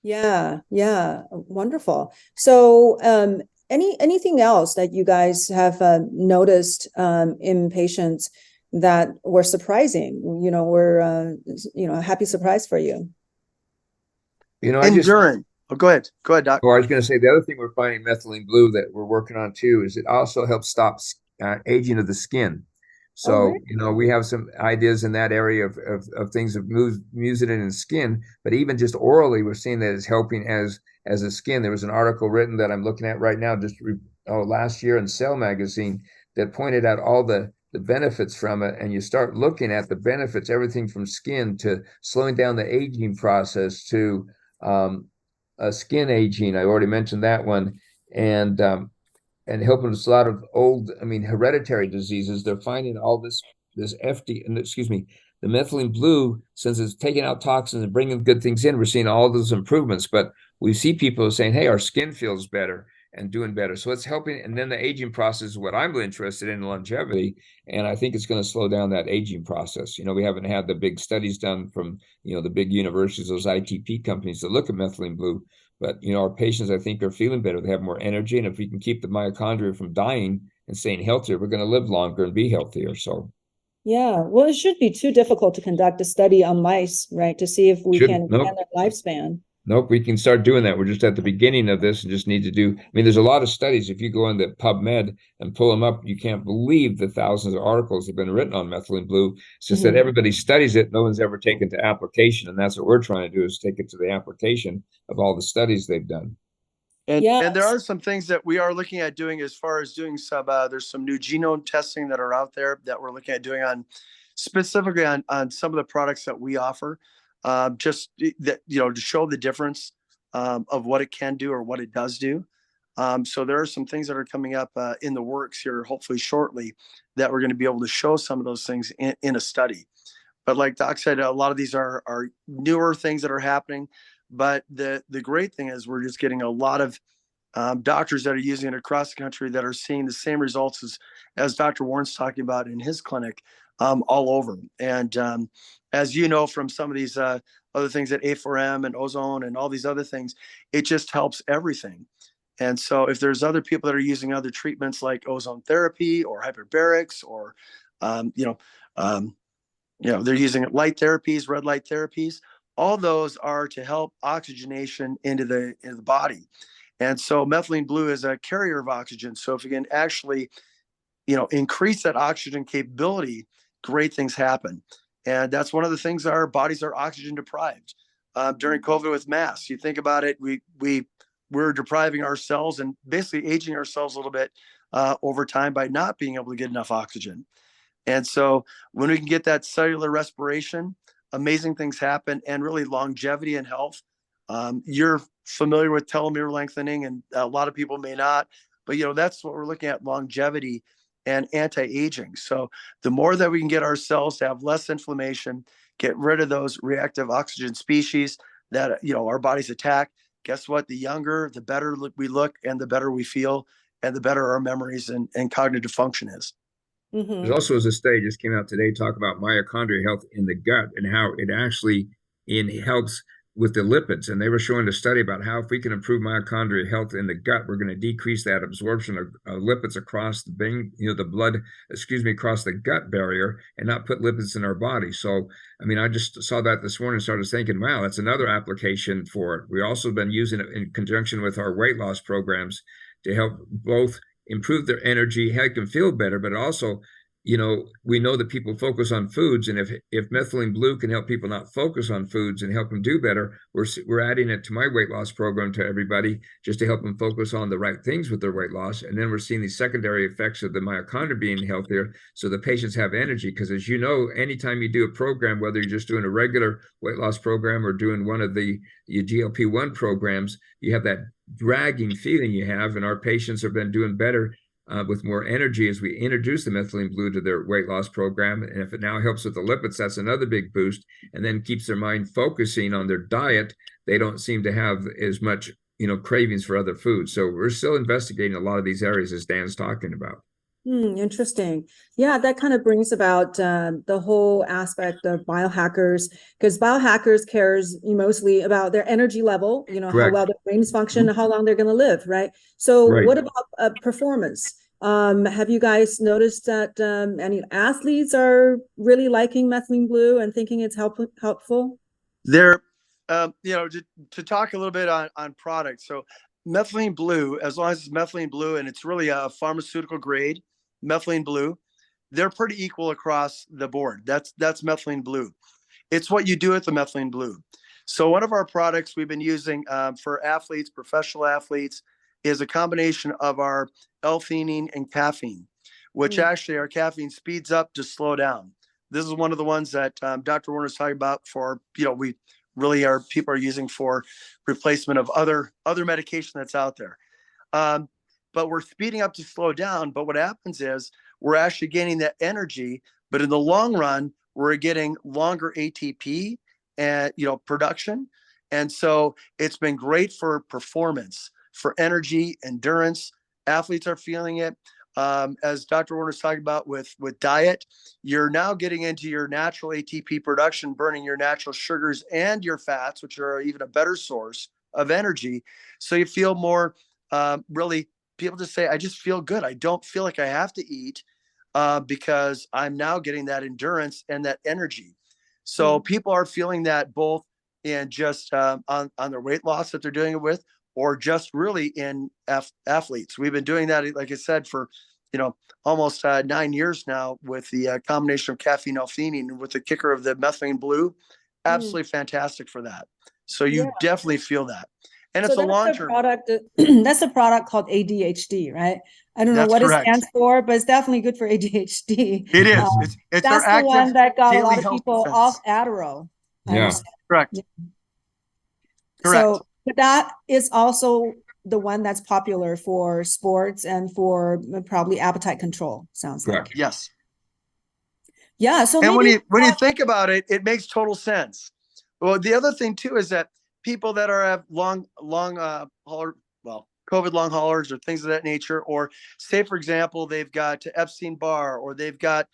S1: Yeah, wonderful. So anything else that you guys have noticed in patients that were surprising, were a happy surprise for you?
S3: Go ahead, Doc.
S2: Well, I was going to say the other thing we're finding methylene blue that we're working on too is it also helps stop aging of the skin. So, we have some ideas in that area of things of mucin and skin, but even just orally, we're seeing that it's helping as a skin. There was an article written that I'm looking at right now, last year in Cell magazine, that pointed out all the benefits from it. And you start looking at the benefits, everything from skin to slowing down the aging process to skin aging. I already mentioned that one. And helping us a lot of hereditary diseases. They're finding all this the methylene blue, since it's taking out toxins and bringing good things in, we're seeing all those improvements. But we see people saying, hey, our skin feels better. and doing better. So it's helping. And then the aging process is what I'm really interested in, longevity. And I think it's going to slow down that aging process. We haven't had the big studies done from, the big universities, those ITP companies that look at methylene blue. But, our patients, I think, are feeling better. They have more energy. And if we can keep the mitochondria from dying and staying healthier, we're going to live longer and be healthier. So,
S1: yeah, well, it shouldn't be too difficult to conduct a study on mice, right, to see if we can
S2: nope.
S1: extend their lifespan.
S2: Nope, we can start doing that. We're just at the beginning of this and just need to do. I mean, there's a lot of studies. If you go into PubMed and pull them up, you can't believe the thousands of articles that have been written on methylene blue. It's just that everybody studies it. No one's ever taken to application. And that's what we're trying to do, is take it to the application of all the studies they've done.
S3: And there are some things that we are looking at doing as far as doing there's some new genome testing that are out there that we're looking at doing specifically on some of the products that we offer. Just that, to show the difference of what it can do or what it does do. So there are some things that are coming up in the works here, hopefully shortly, that we're going to be able to show some of those things in a study. But like Doc said, a lot of these are newer things that are happening. But the great thing is we're just getting a lot of doctors that are using it across the country that are seeing the same results as Dr. Warren's talking about in his clinic all over. And as you know, from some of these other things at A4M and ozone and all these other things, it just helps everything. And so if there's other people that are using other treatments like ozone therapy or hyperbarics or, they're using light therapies, red light therapies, all those are to help oxygenation into the body. And so methylene blue is a carrier of oxygen. So if you can actually, increase that oxygen capability, great things happen. And that's one of the things, our bodies are oxygen deprived. During COVID with masks, you think about it, we're depriving ourselves and basically aging ourselves a little bit over time by not being able to get enough oxygen. And so when we can get that cellular respiration, amazing things happen, and really longevity and health. You're familiar with telomere lengthening, and a lot of people may not, but that's what we're looking at: longevity and anti-aging. So the more that we can get our cells to have less inflammation, get rid of those reactive oxygen species that our bodies attack, guess what? The younger, the better we look, and the better we feel, and the better our memories and cognitive function is.
S2: There's also a study just came out today talk about mitochondria health in the gut and how it actually helps with the lipids. And they were showing a study about how if we can improve mitochondria health in the gut, we're going to decrease that absorption of lipids across the blood, across the gut barrier, and not put lipids in our body. So, I mean, I just saw that this morning and started thinking, wow, that's another application for it. We've also been using it in conjunction with our weight loss programs to help both improve their energy, help them feel better, but also, we know that people focus on foods, and if methylene blue can help people not focus on foods and help them do better, we're adding it to my weight loss program to everybody just to help them focus on the right things with their weight loss. And then we're seeing these secondary effects of the mitochondria being healthier, so the patients have energy. Because as you know, anytime you do a program, whether you're just doing a regular weight loss program or doing one of your GLP-1 programs, you have that dragging feeling you have, and our patients have been doing better with more energy as we introduce the methylene blue to their weight loss program. And if it now helps with the lipids, that's another big boost, and then keeps their mind focusing on their diet. They don't seem to have as much, cravings for other foods. So we're still investigating a lot of these areas, as Dan's talking about.
S1: Interesting. Yeah, that kind of brings about the whole aspect of biohackers, because biohackers cares mostly about their energy level,
S2: Correct.
S1: How well their brains function, how long they're going to live, right? So what about performance? Have you guys noticed that any athletes are really liking methylene blue and thinking it's helpful?
S3: They're, to talk a little bit on products. So methylene blue, as long as it's methylene blue and it's really a pharmaceutical grade methylene blue, they're pretty equal across the board. That's methylene blue. It's what you do with the methylene blue. So one of our products we've been using for athletes, professional athletes, is a combination of our L-theanine and caffeine, which actually our caffeine speeds up to slow down. This is one of the ones that Dr. Warner is talking about for, we really people are using for replacement of other medication that's out there. But we're speeding up to slow down. But what happens is we're actually gaining that energy, but in the long run, we're getting longer ATP and, production. And so it's been great for performance, for energy, endurance. Athletes are feeling it. As Dr. Warren was talking about with diet, you're now getting into your natural ATP production, burning your natural sugars and your fats, which are even a better source of energy. So you feel more, really, people just say, I just feel good. I don't feel like I have to eat because I'm now getting that endurance and that energy. So people are feeling that both in just on their weight loss that they're doing it with, or just really in athletes. We've been doing that, like I said, for almost 9 years now with the combination of caffeine, L-theanine, with the kicker of the Methylene Blue. Absolutely fantastic for that. So you definitely feel that. And
S1: so
S3: it's a long-term
S1: product. That's a product called ADHD, right? I don't know
S3: That's
S1: what
S3: correct.
S1: it stands for, but it's definitely good for ADHD.
S3: It is. It's
S1: that's
S3: our
S1: the one that got a lot of people
S3: defense.
S1: off Adderall.
S2: Yeah.
S3: Correct.
S1: Yeah.
S3: Correct.
S1: So, but that is also the one that's popular for sports and for probably appetite control. Sounds
S2: Correct.
S1: like.
S3: Yes.
S1: Yeah. So
S3: and
S1: maybe
S3: when you think about it, it makes total sense. Well, the other thing too is that people that have long hauler, COVID long haulers or things of that nature, or say, for example, they've got Epstein-Barr, or they've got,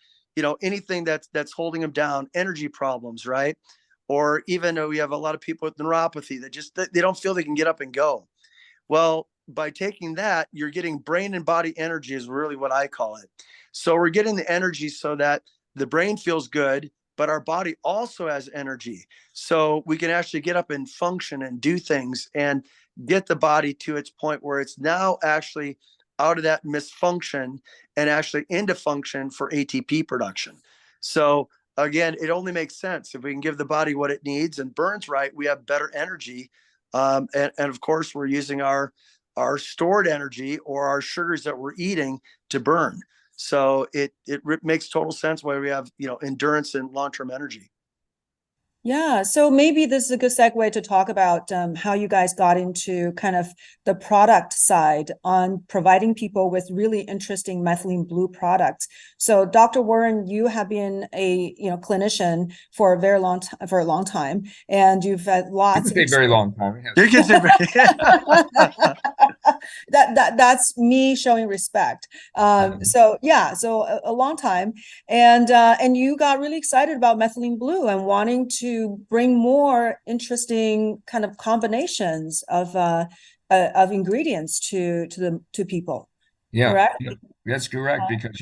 S3: anything that's holding them down, energy problems, right? Or even we have a lot of people with neuropathy that they don't feel they can get up and go. Well, by taking that, you're getting brain and body energy is really what I call it. So we're getting the energy so that the brain feels good, but our body also has energy. So we can actually get up and function and do things and get the body to its point where it's now actually out of that misfunction and actually into function for ATP production. So again, it only makes sense if we can give the body what it needs and burns right, we have better energy. And of course, we're using our stored energy or our sugars that we're eating to burn. So it makes total sense why we have endurance and long-term energy.
S1: Yeah, so maybe this is a good segue to talk about how you guys got into kind of the product side on providing people with really interesting Methylene Blue products. So, Dr. Warren, you have been a clinician for a very long time, and you've had lots of
S2: very long time.
S3: You can say
S1: that's me showing respect. So a long time, and you got really excited about Methylene Blue and wanting to bring more interesting kind of combinations of ingredients to people.
S2: Yeah,
S1: correct?
S2: That's correct. Because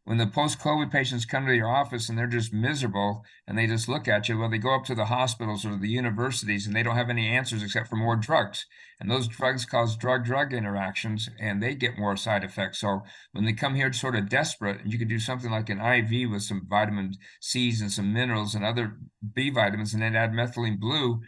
S2: when the post-COVID patients come to your office and they're just miserable and they just look at you, well, they go up to the hospitals or the universities and they don't have any answers except for more drugs. And those drugs cause drug-drug interactions and they get more side effects. So when they come here sort of desperate, and you could do something like an IV with some vitamin C's and some minerals and other B vitamins, and then add Methylene Blue,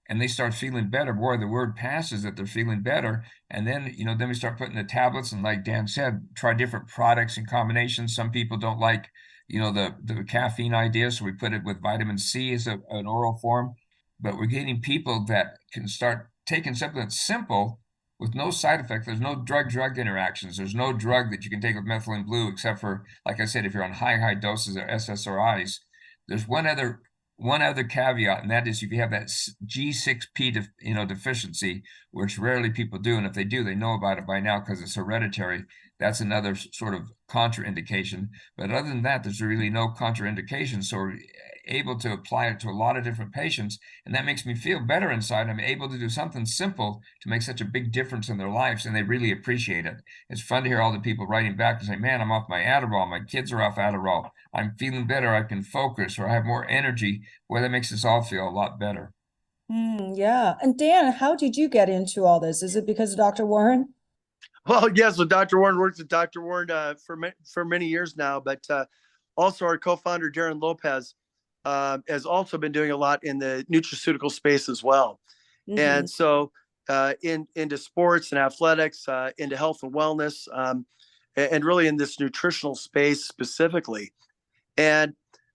S2: and they start feeling better. Boy, the word passes that they're feeling better. And then, then we start putting the tablets, and like Dan said, try different products and combinations. Some people don't like, the caffeine idea, so we put it with vitamin C as an oral form. But we're getting people that can start taking something that's simple with no side effects. There's no drug-drug interactions. There's no drug that you can take with Methylene Blue, except for, like I said, if you're on high doses of SSRIs. There's one other caveat, and that is if you have that G6P deficiency, which rarely people do, and if they do, they know about it by now because it's hereditary. That's another sort of contraindication. But other than that, there's really no contraindication. So we're able to apply it to a lot of different patients, and that makes me feel better inside. I'm able to do something simple to make such a big difference in their lives, and they really appreciate it. It's fun to hear all the people writing back and say, man, I'm off my Adderall. My kids are off Adderall. I'm feeling better. I can focus, or I have more energy. Well, that makes us all feel a lot better.
S1: Yeah. And Dan, how did you get into all this? Is it because of Dr. Warren?
S3: Well, yes. So Dr. Warren works with Dr. Warren for many years now, but also our co-founder, Darren Lopez, has also been doing a lot in the nutraceutical space as well. And so into sports and athletics, into health and wellness, and really in this nutritional space specifically. And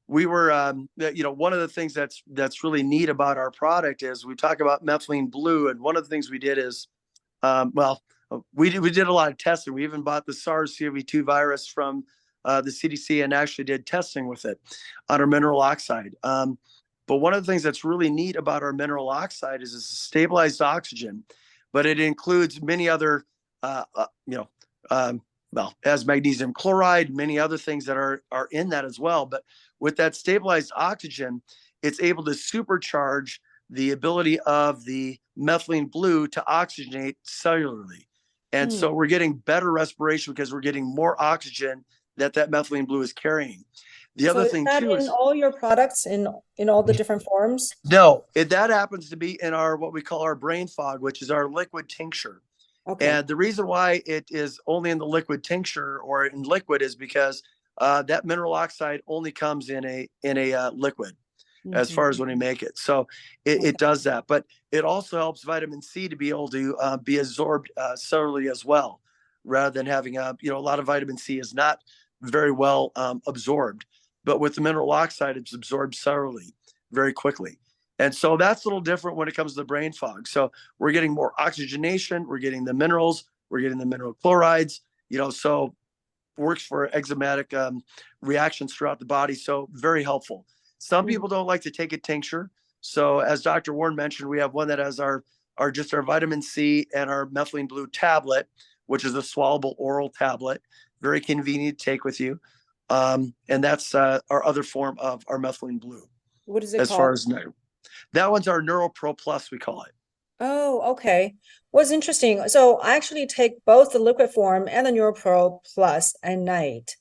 S3: we were, one of the things that's really neat about our product is we talk about Methylene Blue. And one of the things we did is, we did a lot of testing. We even bought the SARS-CoV-2 virus from the CDC and actually did testing with it on our mineral oxide. But one of the things that's really neat about our mineral oxide is it's a stabilized oxygen, but it includes many other, well, as magnesium chloride, many other things that are in that as well. But with that stabilized oxygen, it's able to supercharge the ability of the methylene blue to oxygenate cellularly. And so we're getting better respiration because we're getting more oxygen that methylene blue is carrying. The other thing too
S1: is in all your products in all the different forms?
S3: No, that happens to be in our what we call our brain fog, which is our liquid tincture.
S1: Okay.
S3: And the reason why it is only in the liquid tincture or in liquid is because that mineral oxide only comes in a liquid as far as when we make it. So it does that, but it also helps vitamin C to be able to be absorbed cellularly as well, rather than having a lot of vitamin C is not very well absorbed, but with the mineral oxide, it's absorbed cellularly very quickly. And so that's a little different when it comes to the brain fog. So we're getting more oxygenation, we're getting the minerals, we're getting the mineral chlorides, so works for enzymatic reactions throughout the body. So very helpful. Some people don't like to take a tincture. So as Dr. Warren mentioned, we have one that has our vitamin C and our methylene blue tablet, which is a swallowable oral tablet, very convenient to take with you. And that's our other form of our methylene blue.
S1: What is it
S3: as
S1: called?
S3: far as that one's our NeuroPro Plus, we call it.
S1: Oh, okay. What's interesting. So I actually take both the liquid form and the NeuroPro Plus at night.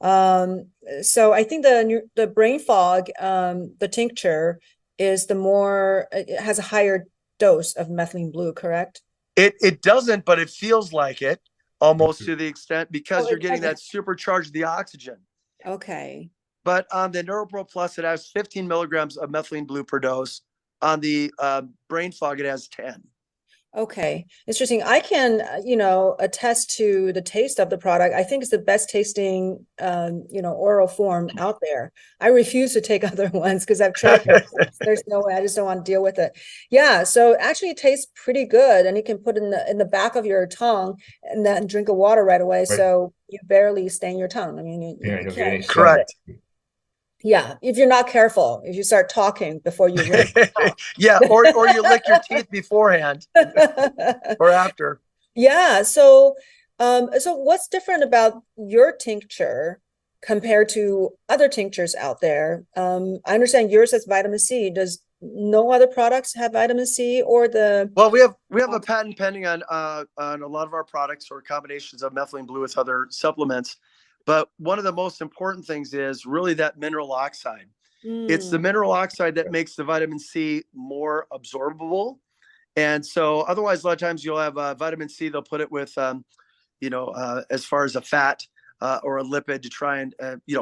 S1: So I think the brain fog, the tincture is it has a higher dose of methylene blue, correct?
S3: It doesn't, but it feels like it almost to the extent because you're getting that supercharged the oxygen.
S1: Okay.
S3: But on the NeuroPro Plus, it has 15 milligrams of methylene blue per dose. On the brain fog, it has 10.
S1: Okay, interesting. I can, attest to the taste of the product. I think it's the best tasting, oral form out there. I refuse to take other ones because I've tried. There's no way. I just don't want to deal with it. Yeah, so actually, it tastes pretty good, and you can put it in the back of your tongue and then drink a water right away. Right. So you barely stain your tongue. I mean, you can't.
S3: Correct.
S1: Yeah, if you're not careful, if you start talking before you rinse.
S3: Yeah, or you lick your teeth beforehand or after.
S1: Yeah, so what's different about your tincture compared to other tinctures out there? I understand yours has vitamin C. Does no other products have vitamin C or the?
S3: Well, we have a patent pending on a lot of our products or combinations of methylene blue with other supplements. But one of the most important things is really that mineral oxide. It's the mineral oxide that makes the vitamin C more absorbable. And so otherwise, a lot of times you'll have vitamin C, they'll put it with, as far as a fat or a lipid to try and,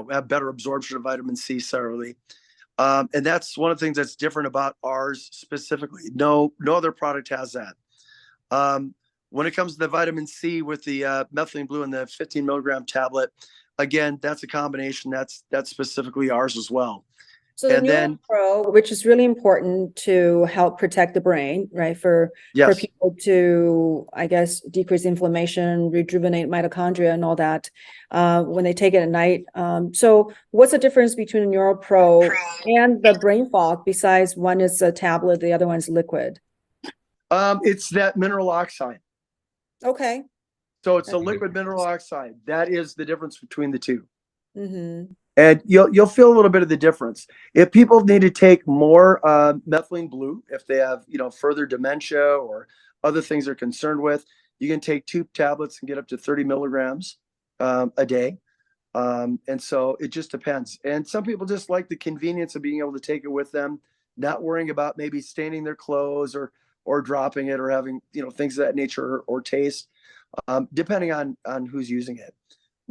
S3: have better absorption of vitamin C cellularly. And that's one of the things that's different about ours specifically. No other product has that. When it comes to the vitamin C with the methylene blue and the 15 milligram tablet, again, that's a combination that's specifically ours as well.
S1: So the NeuroPro, which is really important to help protect the brain, right? For people to, I guess, decrease inflammation, rejuvenate mitochondria and all that when they take it at night. So what's the difference between the NeuroPro and the brain fog besides one is a tablet, the other one's liquid?
S3: It's that mineral oxide.
S1: Okay.
S3: So it's a liquid mineral oxide. That is the difference between the two.
S1: Mm-hmm.
S3: And you'll feel a little bit of the difference. If people need to take more methylene blue, if they have further dementia or other things they're concerned with, you can take 2 tablets and get up to 30 milligrams a day. And so it just depends. And some people just like the convenience of being able to take it with them, not worrying about maybe staining their clothes or dropping it or having things of that nature or taste, depending on who's using it.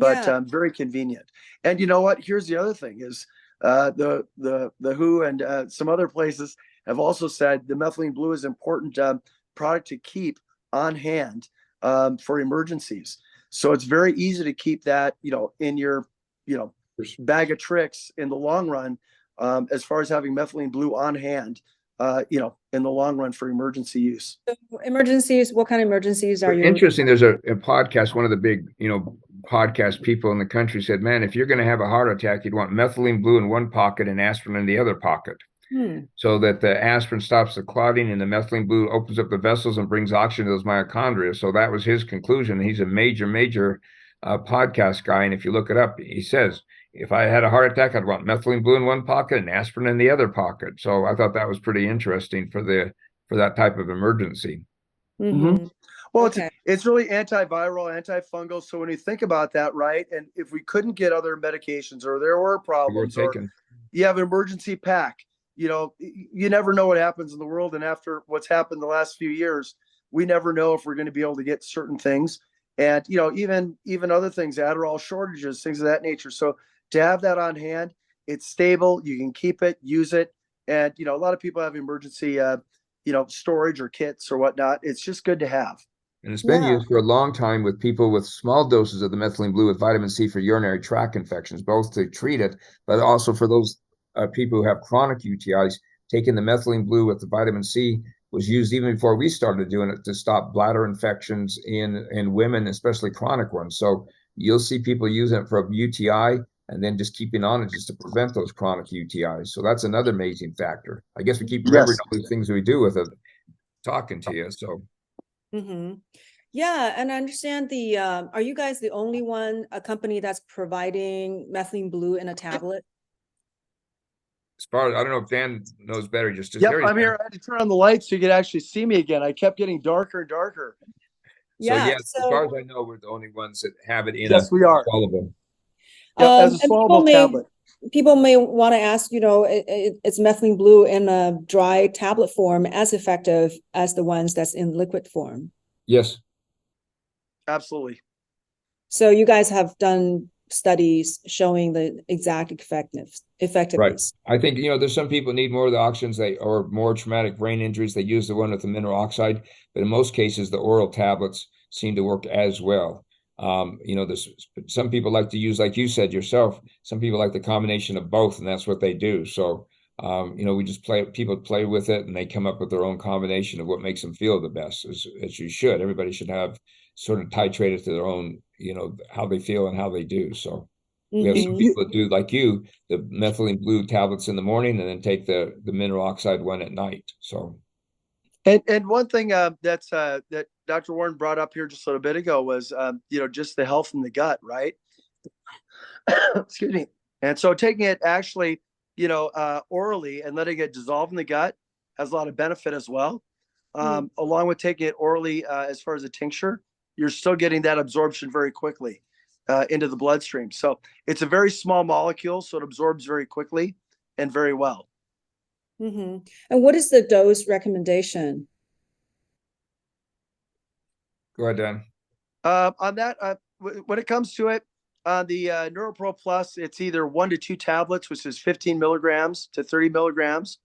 S3: But very convenient. And you know what? Here's the other thing is the WHO and some other places have also said the methylene blue is an important product to keep on hand for emergencies. So it's very easy to keep that in your bag of tricks in the long run, as far as having methylene blue on hand. In the long run for emergency use.
S1: Emergencies, what kind of emergencies are you?
S2: Interesting. There's a podcast, one of the big, podcast people in the country said, man, if you're going to have a heart attack, you'd want methylene blue in one pocket and aspirin in the other pocket. So that the aspirin stops the clotting and the methylene blue opens up the vessels and brings oxygen to those mitochondria. So that was his conclusion. He's a major podcast guy. And if you look it up, he says, if I had a heart attack, I'd want methylene blue in one pocket and aspirin in the other pocket. So I thought that was pretty interesting for that type of emergency.
S3: Well,
S1: Okay.
S3: it's really antiviral, antifungal. So when you think about that, right? And if we couldn't get other medications or there were problems or you have an emergency pack, you never know what happens in the world. And after what's happened the last few years, we never know if we're going to be able to get certain things. And, even other things, Adderall shortages, things of that nature. So to have that on hand, it's stable. You can keep it, use it. And, a lot of people have emergency, storage or kits or whatnot. It's just good to have.
S2: And it's been used for a long time with people with small doses of the methylene blue with vitamin C for urinary tract infections, both to treat it, but also for those people who have chronic UTIs. Taking the methylene blue with the vitamin C was used even before we started doing it to stop bladder infections in women, especially chronic ones. So you'll see people using it for a UTI and then just keeping on it just to prevent those chronic UTIs. So that's another amazing factor. I guess we keep remembering all these things we do with it, talking to you. So.
S1: Yeah, and I understand are you guys the only a company that's providing methylene blue in a tablet?
S2: As far as I don't know if Dan knows better, just
S3: I'm here. I had to turn on the lights so you could actually see me again. I kept getting darker and darker.
S2: So yes, as far as I know, we're the only ones that have it in
S3: we are.
S2: swallowable.
S3: As a swallowable tablet.
S1: People may want to ask, it's methylene blue in a dry tablet form as effective as the ones that's in liquid form?
S2: Yes.
S3: Absolutely.
S1: So you guys have done studies showing the exact effectiveness.
S2: Right. I think, there's some people need more of the oxygens or more traumatic brain injuries. They use the one with the mineral oxide, but in most cases, the oral tablets seem to work as well. There's some people like to use, like you said yourself, some people like the combination of both, and that's what they do. So, we just people play with it and they come up with their own combination of what makes them feel the best, as you should. Everybody should have sort of titrated to their own, how they feel and how they do. So we have some people that do, like you, the methylene blue tablets in the morning and then take the mineral oxide one at night. So.
S3: And one thing that Dr. Warren brought up here just a little bit ago was, just the health in the gut, right? Excuse me. And so taking it actually, orally and letting it dissolve in the gut has a lot of benefit as well. Along with taking it orally, as far as a tincture, you're still getting that absorption very quickly into the bloodstream. So it's a very small molecule, so it absorbs very quickly and very well.
S1: And what is the dose recommendation?
S2: Go ahead, Dan.
S3: On that, when it comes to it, the NeuroPro Plus, it's either 1 to 2 tablets, which is 15 milligrams to 30 milligrams.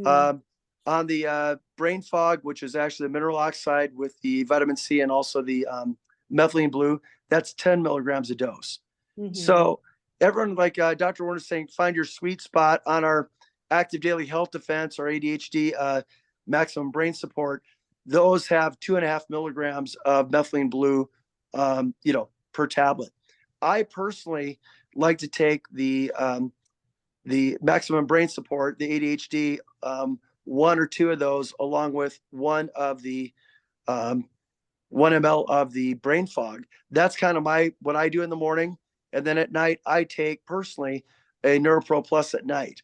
S3: On the brain fog, which is actually the mineral oxide with the vitamin C and also the methylene blue, that's 10 milligrams a dose. So everyone, like Dr. Warner is saying, find your sweet spot. On our active daily health defense or ADHD maximum brain support, those have 2.5 milligrams of methylene blue, per tablet. I personally like to take the maximum brain support, the ADHD, 1 or 2 of those, along with 1 of the 1 ml of the brain fog. That's kind of what I do in the morning. And then at night, I take personally a NeuroPro Plus at night.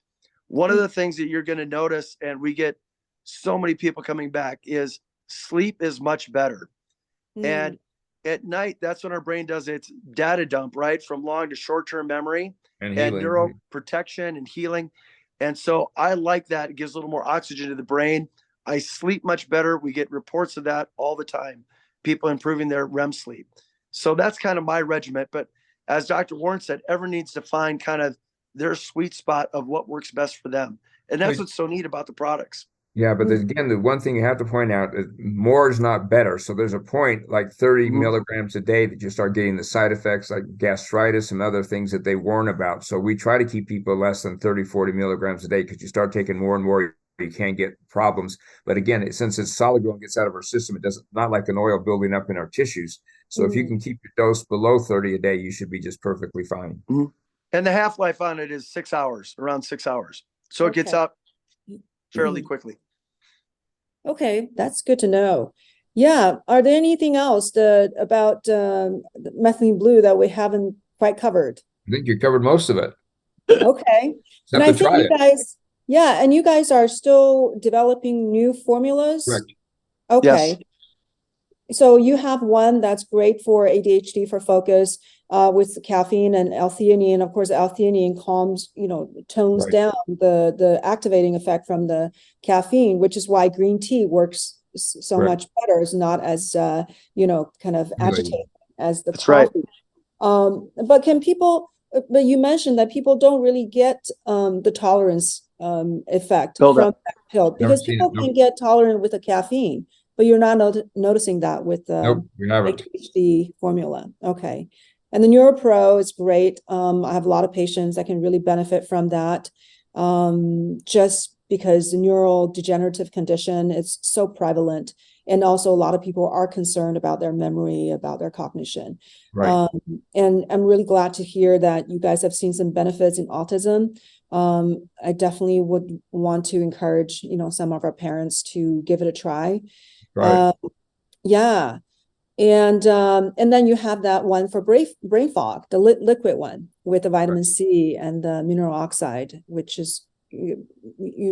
S3: One of the things that you're going to notice, and we get so many people coming back, is sleep is much better. And at night, that's when our brain does its data dump, right? From long to short-term memory and neuroprotection and healing. And so I like that. It gives a little more oxygen to the brain. I sleep much better. We get reports of that all the time. People improving their REM sleep. So that's kind of my regiment. But as Dr. Warren said, everyone needs to find kind of their sweet spot of what works best for them. And that's what's so neat about the products.
S2: Yeah, but again, the one thing you have to point out is more is not better. So there's a point like 30 milligrams a day that you start getting the side effects like gastritis and other things that they warn about. So we try to keep people less than 30, 40 milligrams a day because you start taking more and more, you can get problems. But again, since it's solid growing gets out of our system, it doesn't, not like an oil building up in our tissues. So if you can keep your dose below 30 a day, you should be just perfectly fine.
S3: And the half-life on it is 6 hours, around 6 hours. So it gets up fairly quickly.
S1: Okay, that's good to know. Yeah. Are there anything else about methylene blue that we haven't quite covered?
S2: I think you covered most of it.
S1: Okay. And
S2: Have
S1: I
S2: to
S1: think
S2: try
S1: you
S2: it.
S1: guys, yeah, and you guys are still developing new formulas?
S2: Correct.
S1: Okay.
S3: Yes.
S1: So you have one that's great for ADHD for focus with caffeine and L-theanine. Of course, L-theanine calms, tones
S2: Right.
S1: down the activating effect from the caffeine, which is why green tea works so
S2: Right.
S1: much better. It's not as kind of
S2: Really.
S1: agitating as the
S3: That's right.
S1: coffee. But you mentioned that people don't really get the tolerance effect
S3: Build
S1: from
S3: up.
S1: that pill
S2: Haven't
S1: because
S2: seen
S1: people
S2: it.
S1: can
S2: Nope.
S1: get tolerant with the caffeine, but you're not noticing that with
S2: Nope, we haven't.
S1: ADHD formula. Okay. And the NeuroPro is great. I have a lot of patients that can really benefit from that. Just because the neural degenerative condition is so prevalent. And also a lot of people are concerned about their memory, about their cognition.
S2: Right.
S1: And I'm really glad to hear that you guys have seen some benefits in autism. I definitely would want to encourage, some of our parents to give it a try.
S2: Right.
S1: Yeah. And then you have that one for brain fog, the liquid one with the vitamin C and the mineral oxide, which is you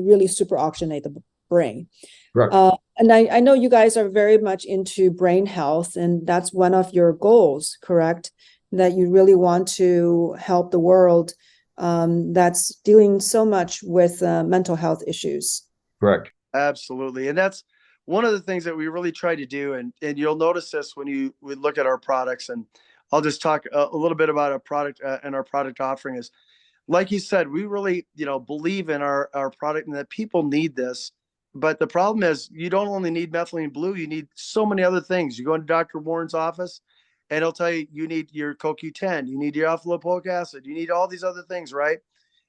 S1: really super oxygenate the brain.
S2: Right.
S1: And I know you guys are very much into brain health, and that's one of your goals, correct? That you really want to help the world that's dealing so much with mental health issues.
S2: Correct.
S3: Absolutely. And that's one of the things that we really try to do. And you'll notice this when we look at our products. And I'll just talk a little bit about our product and our product offering is, like you said, we really, believe in our product and that people need this. But the problem is you don't only need methylene blue, you need so many other things. You go into Dr. Warren's office and he'll tell you need your CoQ10, you need your alpha lipoic acid, you need all these other things, right?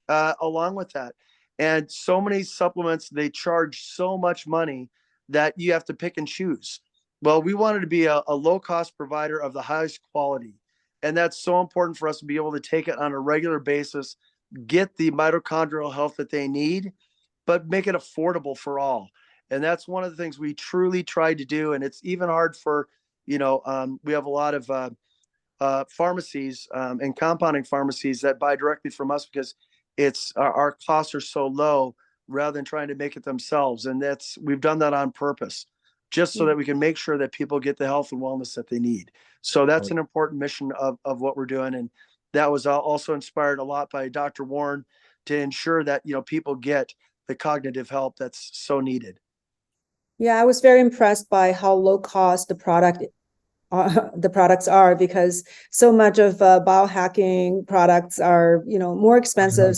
S3: Along with that. And so many supplements, they charge so much money that you have to pick and choose. Well, we wanted to be a low cost provider of the highest quality. And that's so important for us to be able to take it on a regular basis, get the mitochondrial health that they need, but make it affordable for all. And that's one of the things we truly tried to do. And it's even hard for, we have a lot of pharmacies and compounding pharmacies that buy directly from us because it's our costs are so low rather than trying to make it themselves. And we've done that on purpose just so that we can make sure that people get the health and wellness that they need. So that's an important mission of what we're doing. And that was also inspired a lot by Dr. Warren to ensure that, people get the cognitive help that's so needed.
S1: Yeah, I was very impressed by how low cost the products are, because so much of biohacking products are, more expensive,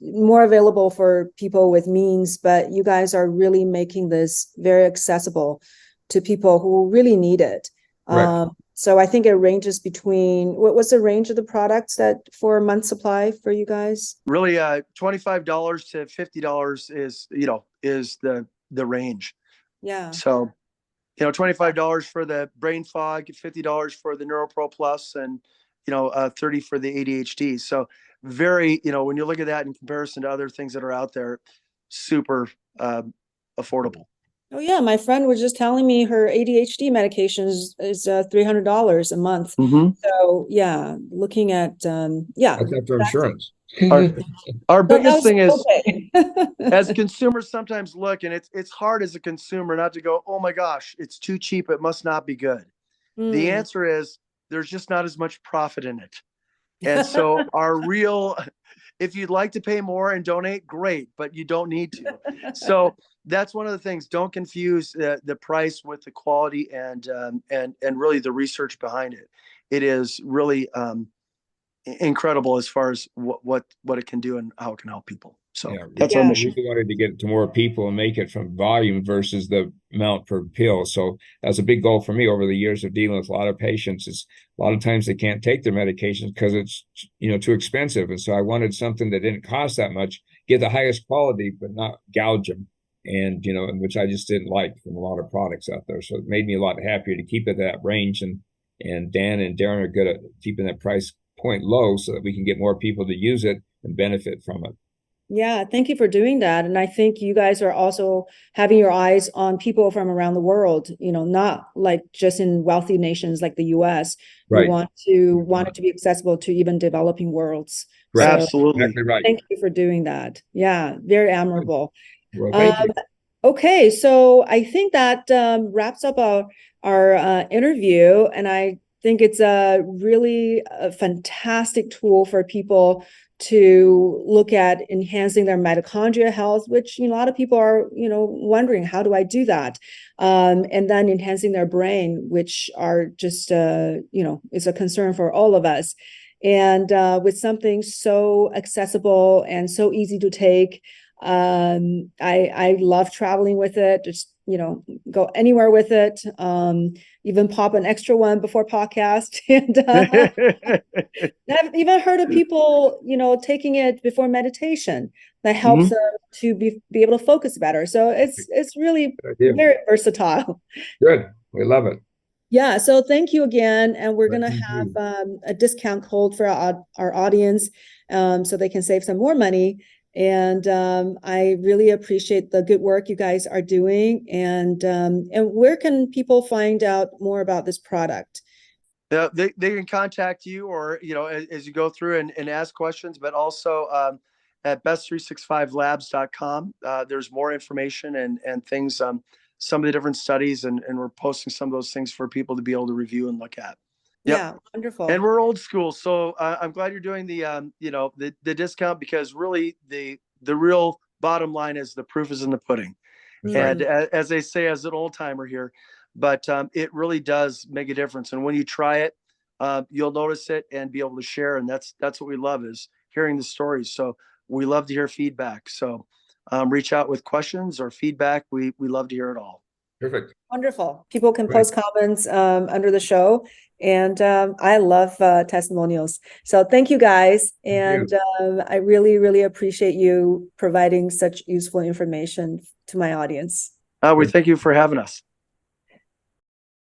S1: more available for people with means, but you guys are really making this very accessible to people who really need it. So I think it ranges between, what was the range of the products that for a month supply for you guys?
S3: Really, $25 to $50 is the range.
S1: Yeah.
S3: So, $25 for the brain fog, $50 for the NeuroPro Plus, and $30 for the ADHD. So very, when you look at that in comparison to other things that are out there, super affordable.
S1: Oh yeah, my friend was just telling me her ADHD medication is $300 a month. So yeah, looking at
S2: That's after insurance.
S3: Our biggest thing is,
S1: okay.
S3: as consumers sometimes look, and it's hard as a consumer not to go, oh my gosh, it's too cheap, it must not be good. The answer is there's just not as much profit in it. And so if you'd like to pay more and donate, great, but you don't need to. So that's one of the things. Don't confuse the price with the quality and really the research behind it. It is really incredible as far as what it can do and how it can help people. So that's our mission.
S2: We wanted to get it to more people and make it from volume versus the amount per pill. So that's a big goal for me over the years of dealing with a lot of patients. Is a lot of times they can't take their medications because it's too expensive. And so I wanted something that didn't cost that much, get the highest quality, but not gouge them. And which I just didn't like from a lot of products out there. So it made me a lot happier to keep it that range. And Dan and Darren are good at keeping that price point low so that we can get more people to use it and benefit from it.
S1: Yeah, thank you for doing that. And I think you guys are also having your eyes on people from around the world, not like just in wealthy nations like the US. You
S2: Right.
S1: want it to be accessible to even developing worlds.
S2: Right.
S1: So
S3: Absolutely.
S2: Exactly right.
S1: thank you for doing that. Yeah, very admirable.
S2: Well, thank you.
S1: Okay, so I think that wraps up our interview, and I think it's a really fantastic tool for people to look at enhancing their mitochondria health, which a lot of people are wondering, how do I do that? And then enhancing their brain, which are just is a concern for all of us. And with something so accessible and so easy to take. I love traveling with it. Just go anywhere with it. Even pop an extra one before podcast. And I've even heard of people taking it before meditation that helps them to be able to focus better. So it's really very versatile.
S2: Good. We love it.
S1: Yeah, so thank you again, and we're going to have a discount code for our audience, so they can save some more money. And I really appreciate the good work you guys are doing. And where can people find out more about this product?
S3: They can contact you, or as you go through and ask questions, but also at best365labs.com. There's more information and things, some of the different studies, and we're posting some of those things for people to be able to review and look at.
S1: Yep. Yeah, wonderful.
S3: And we're old school, so I'm glad you're doing the the discount, because really the real bottom line is the proof is in the pudding. Mm-hmm. And as they say, as an old timer here, but it really does make a difference. And when you try it, you'll notice it and be able to share. And that's what we love, is hearing the stories. So we love to hear feedback. So reach out with questions or feedback. We love to hear it all.
S2: Perfect.
S1: Wonderful. People can post comments under the show, and I love testimonials. So thank you guys, and I really, really appreciate you providing such useful information to my audience.
S3: We thank you for having us.